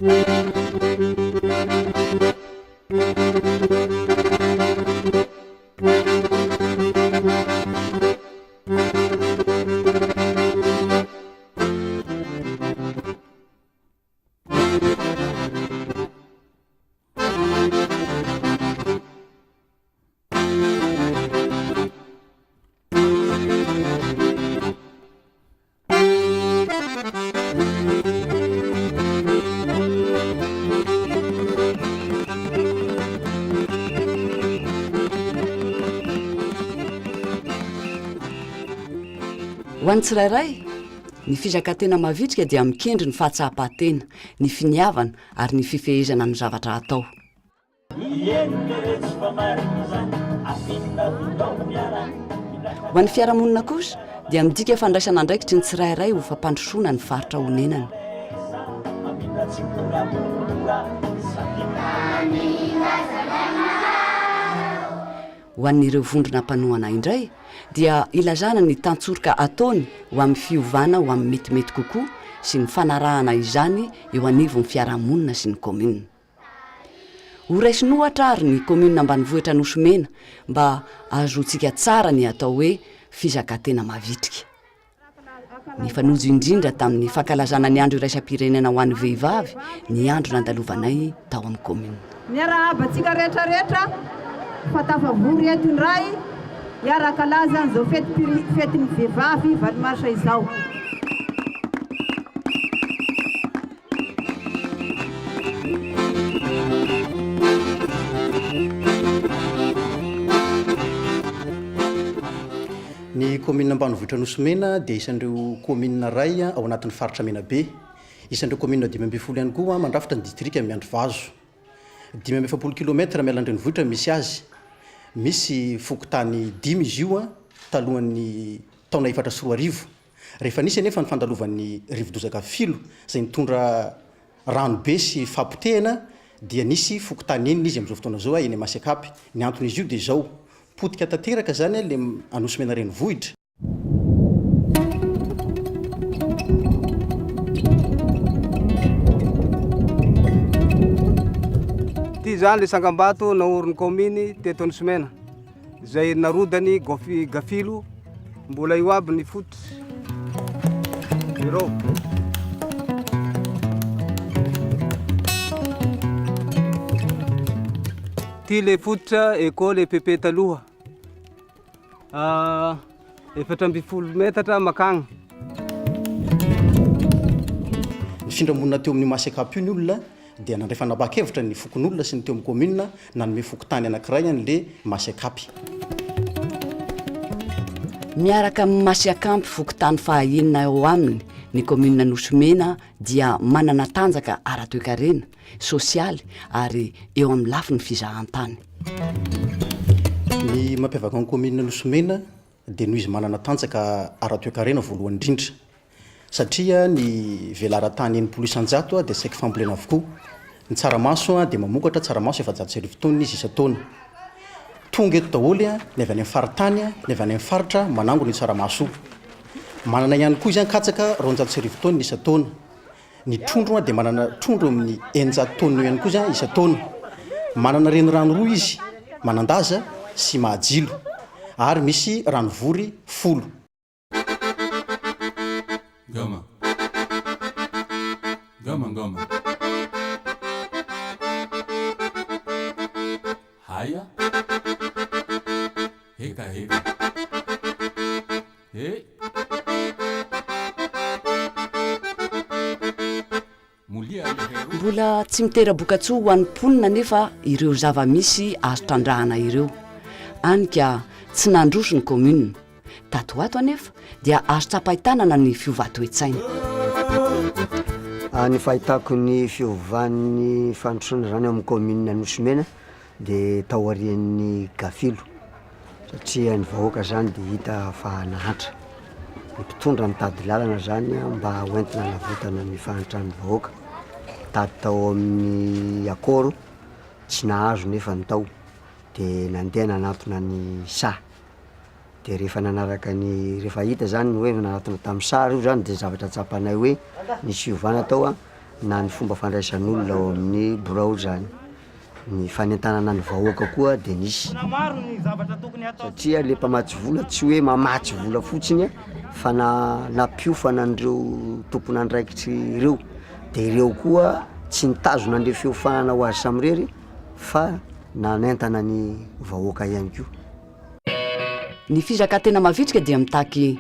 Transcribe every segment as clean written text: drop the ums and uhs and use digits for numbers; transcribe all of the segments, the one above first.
Ho an'ny tsirairay ny fizakan-tena mavitrika dia mikendry ny fahatsaha-pahatena, ny finiavana ary ny fifehezana ny zavatra atao. Ho an'ny fiarahamonina kosa dia midika fandraisana andraikitry ny tsirairay ho fampandrosoana ny faritra honenany. Ho an'ireo vondrona mpanohana indray dia ilazana ny tantsoroka ataony ho amin'ny fiovana ho amin'ny metimety kokoa sy ny fanarahana izany eo anivon'ny fiarahamonina sy ny komina. Ho raisinohatra ary ny komina ambanivohitra Nosomena mba ahazoantsika tsara ny atao hoe fizakan-tena mavitrika. Ny fanojo indrindra tamin'ny fankalazana ny andro iraisam-pirenena ho an'ny vehivavy ny andro nandalovanay tao amin'ny komina. Miarahaba-tsika rehetrarehetra fatafavory eto indray hiara-kalaza n'izao fetin'ny vehivavy valomarisa izao. Ny komina ambanivohitra Nosomena dia isan'ireo komina ray ao anatin'ny faritra Menabe. Isan'ireo komina 5 ihany koa mandrafitra ny distrika Miandrivazo. 5 kilometra mialan-drenivohitra misy azy. Misy fokotany 5 izy io talohan'ny taona 2014. Rehefa nisy anefa ny fandalovan'ny rivodozaka filo izay nitondra ranobe sy fampotehana dia nisy fokotany enina izy amin'izao fotoana zao eny Masekapy. Ny anton'izy io dia izao potika tanteraka zany le Anosomena renivohitra. Ty zany le sangambato naoriny kominy teto Nosomena izay narodany gafilo mbola io aby ny fototsy ireo. Ty le fototra ekôly EPP taloha 4 metatra makagny. Ny findramonina teo amin'ny Masekapy io ny olona dia nandray fanabakevitra ny fokon'olona sy ny teo amin'ny komina nanome fokotany anankiray an'le Masekapy. Miaraka amin'ny Masekapy fokotany fahaenina eo aminy ny komina Nosomena dia manana tanjaka ara-toekarena, sosialy ary eo amin'ny lafiny fizahan-tany. Ny mampiavaka ny komina Nosomena dia noho izy manana tanjaka ara-toekarena voalohany indrindra. Satria ny velaran-tany 900 dia saika fambolena avokoa. Ny tsaramaso dia mamokatra tsaramaso 700 taona izy isan-taona. Tonga eto daholo ny avy any amin'ny faritany, ny avy any amin'ny faritra manango ny tsaramaso. Manana ihany koa izy katsaka 200 taona isan-taona. Ny trondro dia manana trondro amin'ny 100 taona ihany koa izy isan-taona. Manana renirano roa izy, Manandaza sy Mahajilo, ary misy ranovory 10. Gama. Haya. Heka. Hey. Mbola tsy mitera-bokatsoa ho an'ny mponina nefa ireo zava-misy azo trandrahana ireo. Anika tsy nandroso ny komina. Tatoato anefa dia azo tsapahitanana ny fiovatoetsaina. Ny fahitako ny fiovan'ny fandrosoana zany amin'ny komina Nosomena dia taorian'ny gafilo satria ny vahoaka zany dia hita fa nahatra. Ny mpitondra mitady lalana zany mba hoentina navotana ny fahantrany vahoaka. Tady tao amin'ny akoro tsy nahazo nefa ny tao dia nandeha nanatona ny SAHA. Dia rehefa hita zany hoe nanatona tamin'ny SAHA io zany dia zavatra tsapanay hoe nisy fiovana tao na ny fomba fandraisan'olona ao amin'ny borao zany. Ny fanentanana ny vahoaka koa de nisy satria le mpamatsy vola tsy hoe mamatsy vola fotsiny fa na piofana an'ireo tompon'andraikitry ireo de ireo koa tsy nitazona an'le fiofanana ho azy samirery fa nanentana ny vahoaka ihany koa. Ny Fizakan-Tena Mavitrika dia mitaky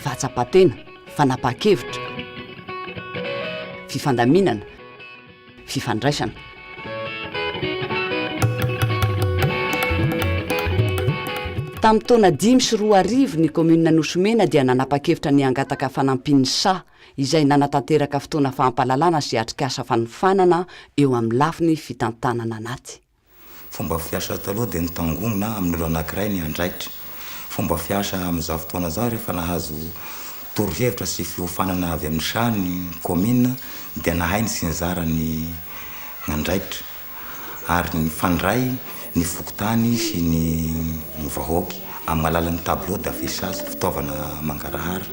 vatsapatena, fanapa-kevitra, fifandaminana, fifandraisana. Tamin'ny taona 5 ny komina Nosomena dia nanapa-kevitra ny angataka fanampin'ny SAHA izay nanatanteraka fotoana fahampalalana sy atrikasa fanofanana eo amin'ny lafiny fitantanana anaty. Fomba fiasa taloha dia nitangomina amin'olo anankiray ny andraikitra. Fomba fiasa amin'izao fotoana zao rehefa nahazo torohevitra sy fiofanana avy amin'ny SAHA ny komina dia nahainy sy nizara ny andraikitra ary ny fandray ny fokotany sy ny vahoaky amin'ny alalan'ny tableau d'affichage fitaovana mangarahara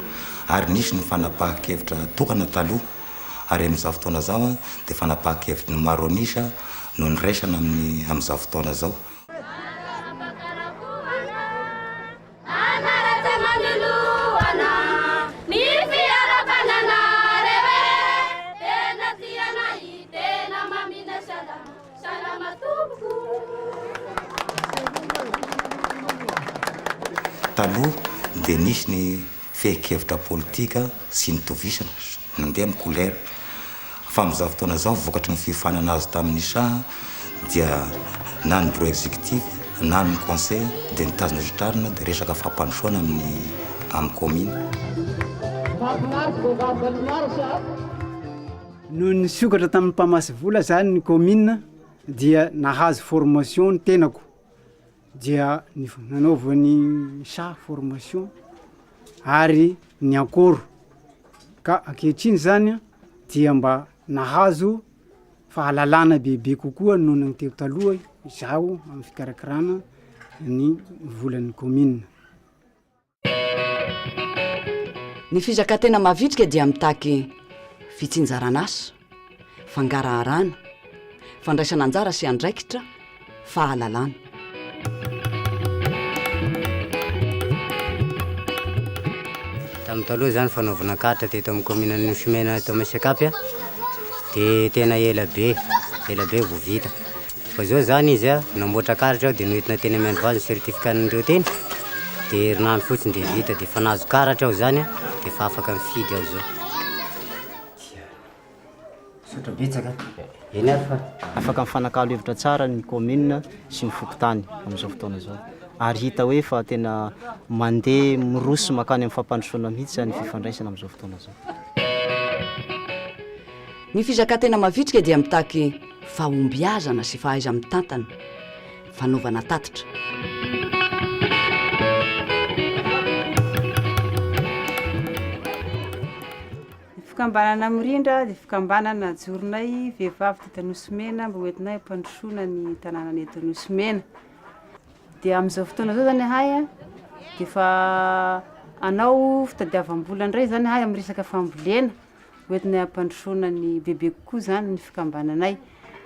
ary nisy ny fanapahan-kevitra tokana taloha ary amin'izao fotoana zao dia fanapahan-kevitra ny maro anisa no niraisana amin'izao fotoana zao. Taloha dia nisy ny fehi-kevitra politika sy ny tovisana nandeha amin'ny kolera fa amin'izao fotoana zao vokatry ny fifanana azy tamin'ny SAHA dia na ny bureau exécutif na ny conseil dia nitazona zitrarina dia resaka fampandrosoana amin'ny komina. No nisokatra tamin'ny mpamasy vola zany ny komina dia nahazo formation ny tenako dia nanaovan'ny SAHA formation ary ny akoro ka ankehitriny zany dia mba nahazo fahalalana bebe kokoa noho ny teo taloha izaho amin'ny fikarakarana ny volan'ny komina. Ny Fizakan-Tena Mavitrika dia mitaky fitsinjaran'asa, fangaraharana, fandraisana anjara sy andraikitra, fahalalana. Tamin'ny taloha zany fanaovana karatra teto amin'ny komina Nosomena teto Masikapy dia tena ela be vao vita. Fa zao zany izy namboatra karatra ao dia noentina teny amin'ny andro vazy certificat-n'ireo teny dia herinandro fotsiny dia vita dia fa nahazo karatra ao zany dia fa afaka mifidy ao zao. Sotra betsaka. Eny ary fa afaka mifanakalo hevitra tsara ny komina sy ny fokotany amin'izao fotoana zao. Ary hita hoe fa tena mandeha miroso makany amin'ny fampandrosoana mihitsy zany fifandraisana amin'izao fotoana zao. Ny Fizakan-Tena Mavitrika dia mitaky fahombiazana sy fahaiza mitantana, fanaovana tatitra. Fikambanana mirindra dia fikambanana joronay vehivavy teto Nosomena mba hoentinay ampandrosoana ny tanàna eto Nosomena. Dia amin'izao fotoana zao zany ahay dia fa anao fitadiavam-bola indray zany ahay amin'ny resaka fambolena hoentinay ampandrosoana ny bebe kokoa zany ny fikambananay.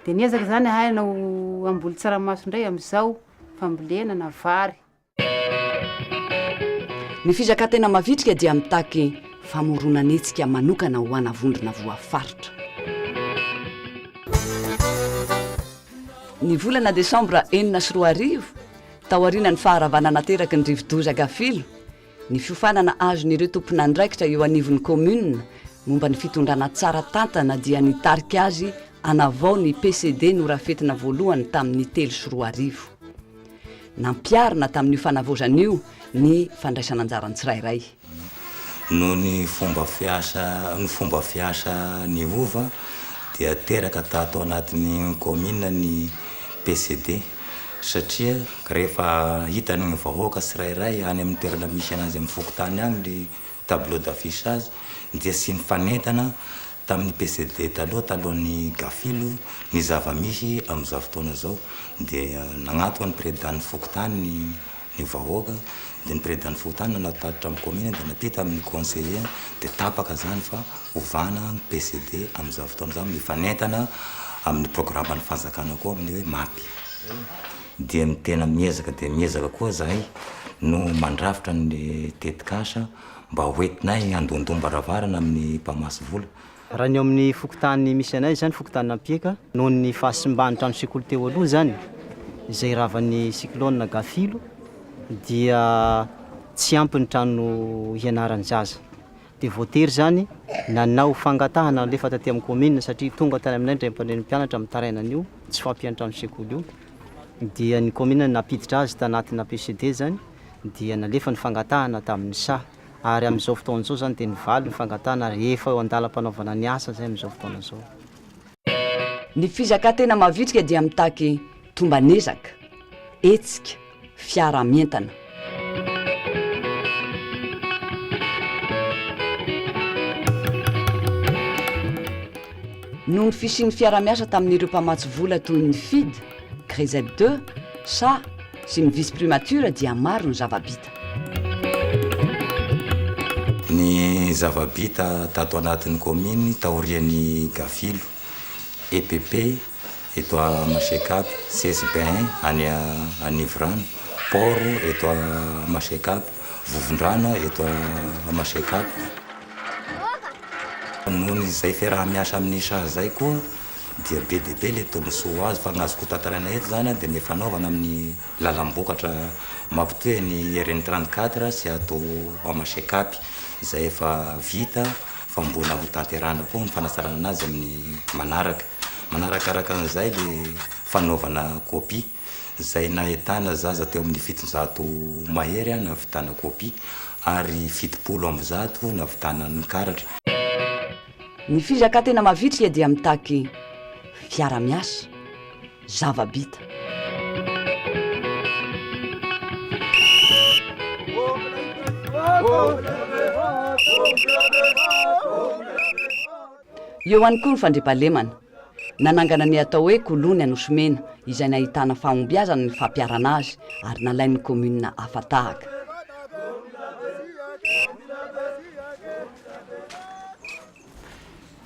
Dia niezaka zany ahay nao amboly tsaramaso indray amin'izao fambolena na vary. Ny Fizakan-Tena Mavitrika dia mitaky famoronan'hetsika manokana ho anavondrona voafaritra. Ny volana Desambra 4 tao aoriana ny faharavana nateraky ny rivo-doza gafilo ny fiofanana azon'ireo tompon'andraikitra eo anivon'ny komina momba ny fitondrana tsara tantana dia nitarika azy anavao ny PCD norafetina voalohany tamin'ny 3 nampiarina tamin'io fanavozan'io ny fandraisana anjarany tsirairay. No ny fomba fiasa ny ova dia teraka tato anatin'ny komina ny PCD satria rehefa hitany ny vahoaka tsirairay any amin'ny toerana misy anazy amin'ny fokotany agny ny tableau d'affichage dia sy ny fanentana tamin'ny PCD talohan'ny gafilo ny zava-misy amin'izao fotoana zao dia nagnatona ny président ny fokotany ny vahoaka dia ny président fontana natatotra amin'ny commune dia napita amin'ny conseiller dia tapaka zany fa ovana ny PCD amin'izao fotoana zany mifanentana amin'ny programme ny fanjakana koa amin'ny hoe mapy dia tena miezaka koa zahay no mandrafitra ny tetikasa mba hoentinay andondom-baravarana amin'ny mpamasy vola. Raha ny amin'ny fokotany misy anay zany fokotany Nampieka noho ny fahasimbany trano sekoly teo aloha zany izay ravan'ny cyclone Gafilo dia tsy ampy ny trano hianarany zaza dia voatery zany nanao fangatahana lefa taty amin'ny commune satria tonga tany aminay ndray mpaneny mpianatra amin'ny tarainany io tsy fampian'ny trano sekoly io dia ny commune napiditra azy tanatina PCD zany dia nalefa ny fangatahana tamin'ny SAHA ary amin'izao fotoana izao zany dia nivaly ny fangatahana rehefa eo andalam-panaovana ny asa zay amin'izao fotoana izao. Ny Fizakan-Tena Mavitrika dia mitaky tombanezaka, hetsika, fiara-mientana. Noho ny fisian'ny fiara-miasa tamin'ireo mpamatsy vola toy ny FID, CREZ2, SAHA sy ny vice primature dia maro ny zavabita. Ny zavabita tato anatin'ny commune taorian'ny Gafilo, EPP eto à Machekap, CSB1 any Anivrana, Port eto à Machekap, Vovondrana eto à Machekap. Noho ny izay fiaraha-miasa amin'ny SAHA zay koa dia be dia be le tombonsoa azy fa gnazoko tantaraina eto zany dia ny fanaovana amin'ny lalam-bokatra mampitohy ny RN34 sy atao à Machekap izay efa vita fa mbola ho tanterana koa ny fanasarana anazy amin'ny manarakaraka an'izay le fanaovana kopia izay nahitana zaza teo amin'ny 700 mahery navitana kopia ary 70 navitana ny karatra. Ny Fizakan-Tena Mavitrika dia mitaky fiara-miasa, zavabita. Eo ihany koa ny fandriampahalemana nanangana ny atao hoe kolony anosomena izay nahitana fahombiazana ny fampiarana azy ary nalain'ny commune afatahaka.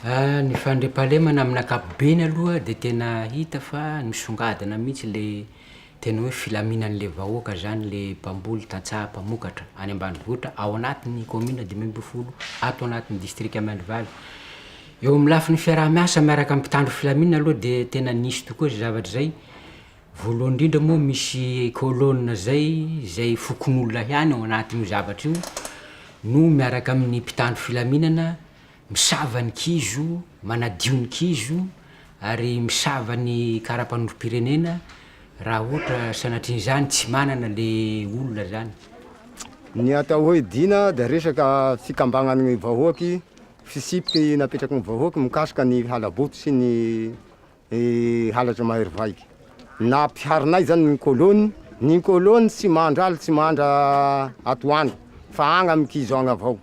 Ny fandriampahalemana amin'ny ankapobeny aloha dia tena hita fa nisongadina mihitsy le tena hoe filaminan'le vahoaka zany le mpamboly tantsaha mpamokatra any ambanivohitra ao anatin'ny commune 2010 ato anatin'ny district Amin'Ny. Eo amin'ny lafin'ny fiaraha-miasa miaraka amin'ny mpitandro filaminana aloha dia tena nisy tokoa zay zavatra zay. Voalohany indrindra moa misy colonne zay fokon'olona ihany ao anatin'io zavatra io no miaraka amin'ny mpitandro filaminana misava ny kizo, manadio ny kizo ary misava ny karapanondrom-pirenena raha ohatra sanatrian'izany tsy manana le olona zany. Ny atao hoe dina dia resaka fikambangan'ny vahoaky fisipiky napetraky ny vahoaky mikasika ny halaboto sy ny halatra mahery vaiky. Nampiharinay zany ny kolony tsy mandraly tsy mandra atoandro fa agny amin'ny kizo agny avao.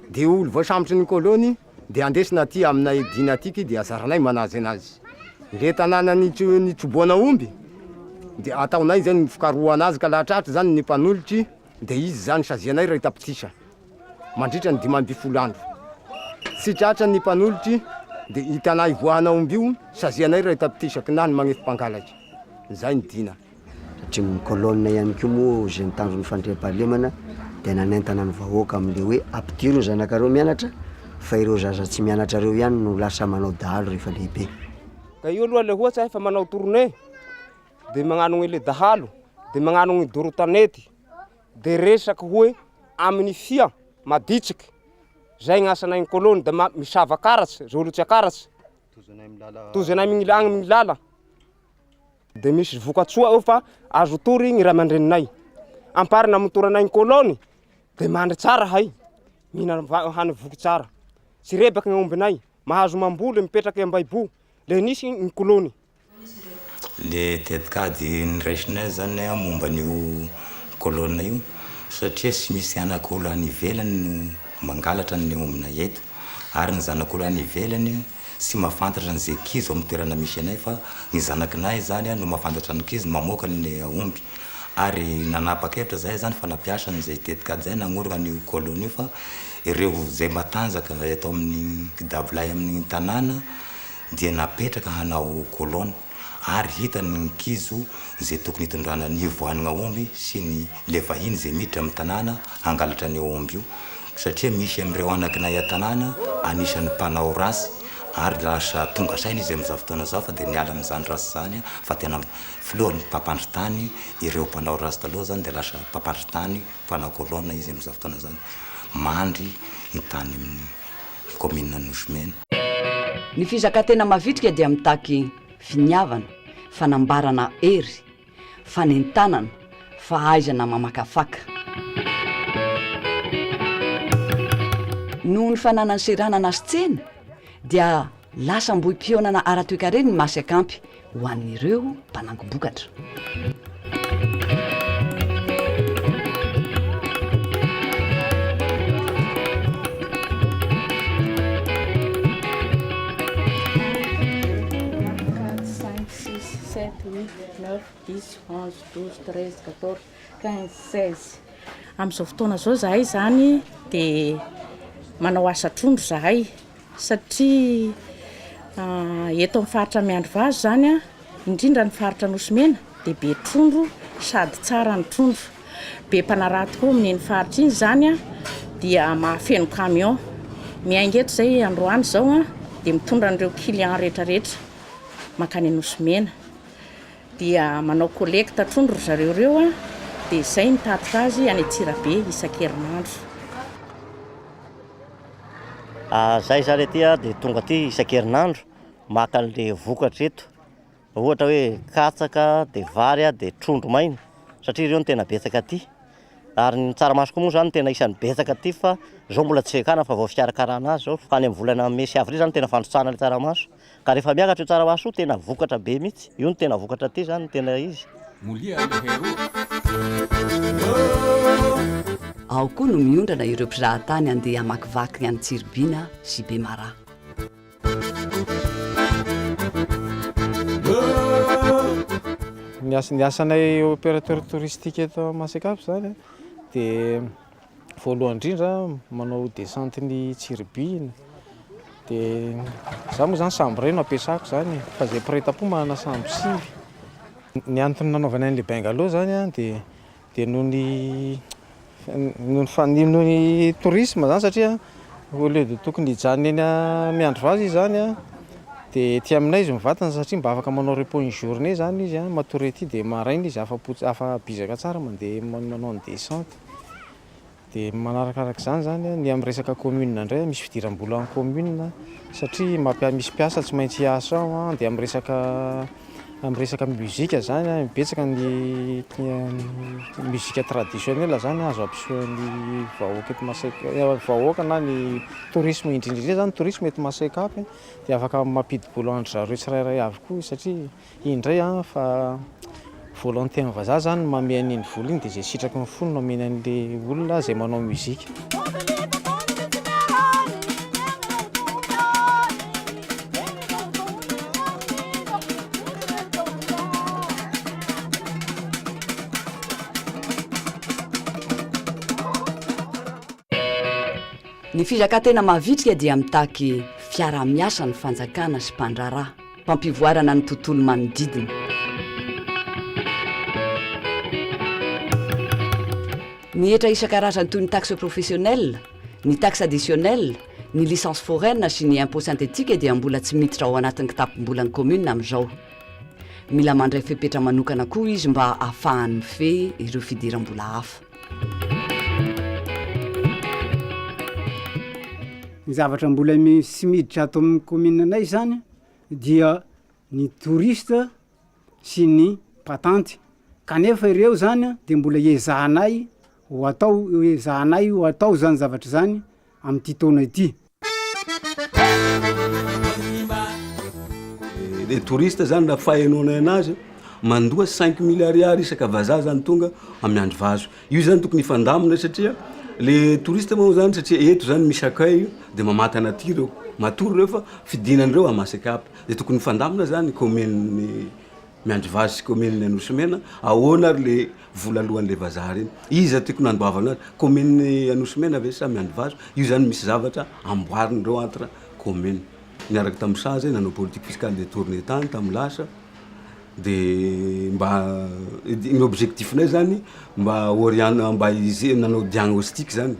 Dia olo voasambotry ny kolony dia andesina aty aminay dina atiky dia azaranay manazy anazy. Le tanàna ny troboana omby dia ataonay zany fikaroha anazy ka lahatratra zany ny mpanolotry dia izy zany sazianay ray tapitisa mandritra ny 5 andro. Tsy tratra ny mpanolotry dia hitanay voahana omby io sazianay ray tapitisaky na ny magnefy mpangalatra. Zay ny dina. Satria ny kolonna ihany koa moa zay nitandro ny fandriampahalemana dia nanentana ny vahoaka amin'le hoe ampitiro ny zanakareo mianatra fa ireo zaza tsy mianatra reo ihany no lasa manao dahalo rehefa lehibe. Ka io aloha le ohatsy efa manao tournée dia magnano le dahalo dia magnano dorotanety dia resaky hoe amin'ny fia maditsiky zay gnasanay ny kolony dia misava karatsy zolotsy akaratsy tozanay amin'ny lala dia misy vokatsoa eo fa azo tory ny ray aman-dreninay amparina mitoranay ny kolony dia mandry tsara hay mihina hany voky tsara tsy rebaky ny ombinay mahazo mamboly mipetraky ambaibo le nisy ny kolony. Le tetikady niraisinay zany momba n'io kolona io satria tsy misy anak'olo any ivelany no mangalatra ny ombinay eto ary ny zanak'olo any ivelany sy mahafantatra n'izay kizo amin'ny toerana misy anay fa ny zanakinay zany no mahafantatra ny kizo mamoaka ny omby ary nanapa-kevitra zay zany fanapiasany zay tetika zay nagnorana ny kolonia fa ireo zay matanjaka eto amin'ny davolay amin'ny tanàna dia napetraka hanao kolona ary hitany nkizo zay tokony hitondrana ny voanina omby sy ny le vahiny zay miditra amin'ny tanàna hangalatra ny omby io satria misy amin'ireo anakinay an-tanàna anisan'ny mpanao rasy ary lasa tonga saina izy amin'izao fotoana zao fa dia niala amin'izany rasy zany fa tena filohany mpampandritany ireo mpanao rasy taloha zany dia lasa mpampandritany mpanao kolona izy amin'izao fotoana zany mandry ny tany amin'ny commune Nosomena. Ny Fizakan-Tena Mavitrika dia mitaky finiavana, fanambarana hery, fanentanana, fahaizana mamakafaka. Noho ny fananany seranana sy tsena dia lasa mboim-pionana ara-toekareny ny masy-akampy ho an'ireo mpanangom-bokatra. Amin'izao fotoana zao zahay zany dia manao asa trondro zahay satria eto amin'ny faritra Miandry Vazo zany indrindra ny faritra Nosomena dia be trondro sady tsara ny trondro, be mpanaraha tokoa amin'iny faritra iny zany dia mahafeno camion miainga eto zay androany zao dia mitondra an'ireo client rehetrarehetra mankany Nosomena dia manao collecte trondro zareo reo dia izay mitatika azy any Antsirabe isan-kerinandro. Zay zany aty dia tonga aty isan-kerinandro maka an'le vokatra eto ohatra hoe katsaka dia vary dia trondro maina satria ireo no tena betsaka aty ary ny tsaramaso koa moa zany tena isan'ny betsaka aty fa zao mbola tsy ekana fa vao fikarakarana azy zao fa any amin'ny volana mesy avril zany tena fandrotsana ny tsaramaso ka rehefa miakatra io tsaramaso tena vokatra be mihitsy io no tena vokatra aty zany tena izy. Ao koa no miondrana ireo mpizahatany andeha hamakivaky ny any Tsiribina sy Bemara. Ny asanay opérateur touristique eto Masekapy zany dia voalohany indrindra manao descente ny Tsiribina dia za moa zany sambo reno ampiasako zany fa zay mpiretam-po manana sambo sivy. Ny antony nanaovana an'le bengalow zany dia noho ny tourisme zany satria au lieu de tokony hijanona eny Miandry Vazo izy zany dia ety aminay izy mivatana satria mba afaka manao repos une journée zany izy matory ety dia maraina izy afa bizaka tsara mandeha manao ny descente dia manarakaraka zany ny amin'ny resaka commune indray misy fidiram-bola amin'ny commune satria misy mpiasa tsy maintsy hiasa ao dia amin'ny resaka muzika zany betsaka ny muzika traditionnelle zany azo ampisehoan'ny vahoaka na ny tourisme indrindra zany tourisme eto Masekapy dia afaka mampidi-bola andro zareo tsirairay avy koa satria indray fa volonté ny vazaha zany mamea an'iny vola iny dia zay sitraky ny fony no ameny an'le olona zay manao muzika. Ny Fizakan-Tena Mavitrika dia mitaky fiara-miasa ny fanjakana sy mpandraraha mpampivoarana ny tontolo manodidina. Mietra isan-karazany toy ny taxe professionnelle, ny taxe additionnelle, ny licence foraine sy ny impôt synthétique dia mbola tsy miditra ao anatin'ny kitapom-bolan'ny commune amin'izao. Mila mandray fepetra manokana koa izy mba ahafahan'ny fe ireo fidiram-bola hafa. Ny zavatra mbola sy miditra ato amin'ny commune anay zany dia ny touriste sy ny patanty kanefa ireo zany dia mbola ezahanay ho atao zany zavatra zany amin'ity taona ity. Le touriste zany raha fahenonay anazy mandoa 5 milliards isaka vazaha zany tonga amin'ny Miandry Vazo. Io zany tokony ifandamina satria le touriste moa zany satria eto zany misy akay dia mamatana aty reo matory reo fa fidinan'ireo a Masekapy dia tokony ifandamina zany commune miandry vazy sy commune Anosy-Mena ahoana ary le vola alohan'le vazaha reny iza tiako nandoavana azy commune Anosy-Mena ve sa miandry vazo io zany misy zavatra amboarindreo entre commune niaraka tamin'ny SAHA zay nanao politique fiscale de tournée tany tamin'ny lasa de mba ny objectif-nay zany mba mba izy nanao diagnostic zany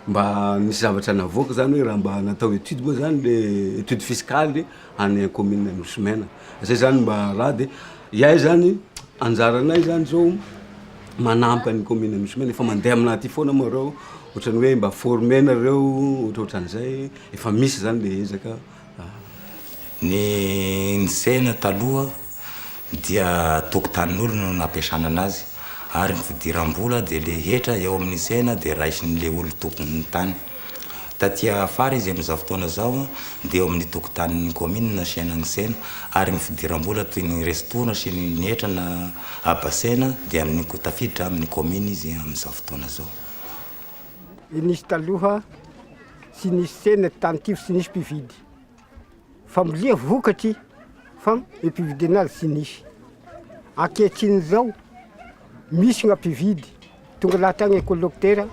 mba nisy zavatra navoaka zany hoe raha mba natao étude moa zany le étude fiscale any commune Anosy-Mena zay zany mba raha de iay zany anjaranay zany zao manampy any commune Anosy-Mena efa mandeha aminaty foana moa reo ohatrany hoe mba former nareo ohatrohatran'izay efa misy zany le ezaka ny sena taloha dia tokotanin'olo no nampiasana anazy ary ny fidiram-bola de le hetra eo amin'ny sena de raisin'le olo tompony tany tatia afara izy amin'izao fotoana zao de eo amin'ny tokotanin'ny commune nasiana ny sena ary ny fidiram-bola toy ny restoana sy ny hetra na abasena de amin'ny tafiditra amin'ny commune izy amin'izao fotoana zao nisy taloha sy nisy sena tantivo sy nisy mpividy fambolia vokatry fa mpividy anazy sy nisy ankehitriny zao misy gn'ampividy tonga lahatagny collecteur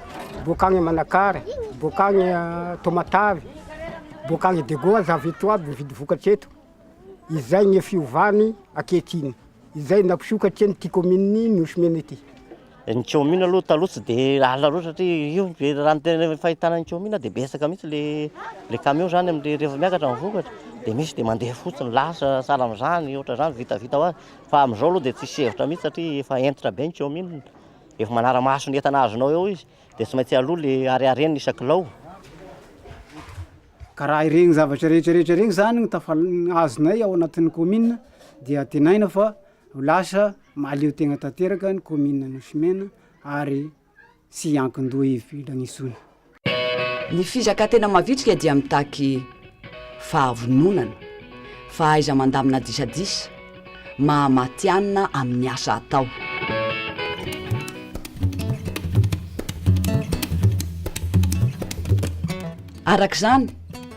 bokagny Manakara bokagny Tomatavy bokagny Degoa zavy eto aby mividy vokatry eto izay gny fiovany ankehitriny izay nampisokatry ny ty commune Anosy-Mena ity ny commune aloha taloha tsy de ala loatra satria io raha ny fahitana ny commune de besaka mihitsy le camion zany amin'ny rehefa miakatra ny vokatra de misy de mandeha fotsiny lasa sala am'izany ohatra zany vitavita ho azy fa am'izao aloha de tsisy hevitra mihitsy satria efa entitra be ny commune efa manara-maso ny entana azonao eo izy de tsy maintsy aloha le ariareny isaklao karaha iregny zavatra rehetrarehetra regny zany azonay ao anatin'ny commune dia tenaina fa lasa maleo tegna tanteraka ny commune Anosy-Mena ary sy ankin-doha ivilagn'isony ny Fizakan-Tena Mavitrika dia mitaky fahavononana fahaiza mandamina disadisa mahamatianina amin'ny asa atao arak'izany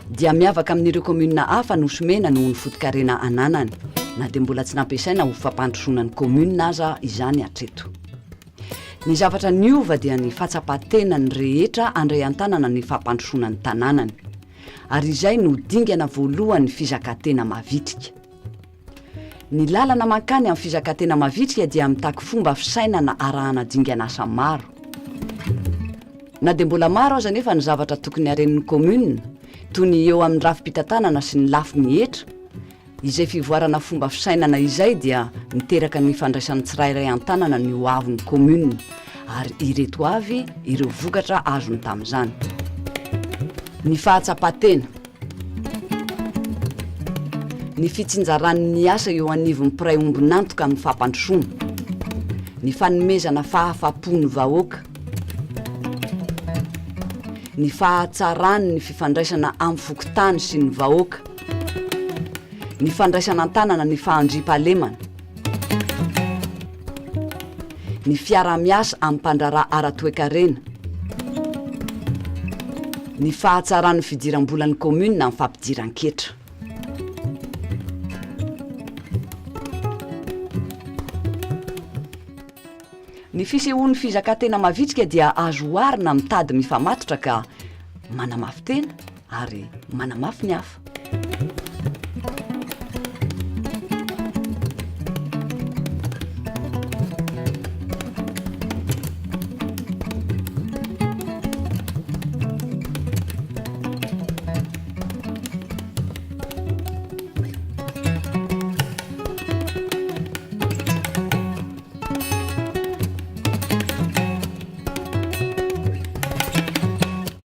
dia miavaka amin'ireo commune hafa Anosy-Mena noho ny fotokarena ananany na dia mbola tsy nampiasaina ho fampandrosoana ny commune aza izany hatreto ny zavatra niova dia ny fahatsapa-tenany rehetra andray an-tanana ny fampandrosoana ny tanànany ary izay no dingana voalohany Fizakan-Tena Mavitrika ny lalana Mankany amin'ny Fizakan-Tena Mavitrika dia mitaky fomba fisainana arahana dingana asa maro na dia mbola maro aza nefa ny zavatra tokony haren'ny commune toy ny eo amin'ny rafim-pitantanana sy ny lafy ny hetra izay fivoarana fomba fisainana izay dia miteraka ny fandraisan'ny tsirairay an-tanana ny ho avy ny commune ary ireto avy ireo vokatra azony tamin'izany ny fahatsapa-tena ny fitsinjaran'ny asa eo anivon'ny mpiray ombinantoka amin'ny fampandrosoana ny fanomezana fahafapony vahoaka ny fahatsarany ny fifandraisana amin'ny fokotany sy ny vahoaka ny fandraisana an-tanana ny fahandriam-pahalemana ny fiara-miasa amin'ny mpandrarà ara-toekarena ny fahatsarany fidiram-bolan'ny commune amin'ny fampidiran-ketra ny fisehoan'ny Fizakan-Tena Mavitrika dia azo oarina mitady mifamatotra ka manamafy tena ary manamafy ny hafa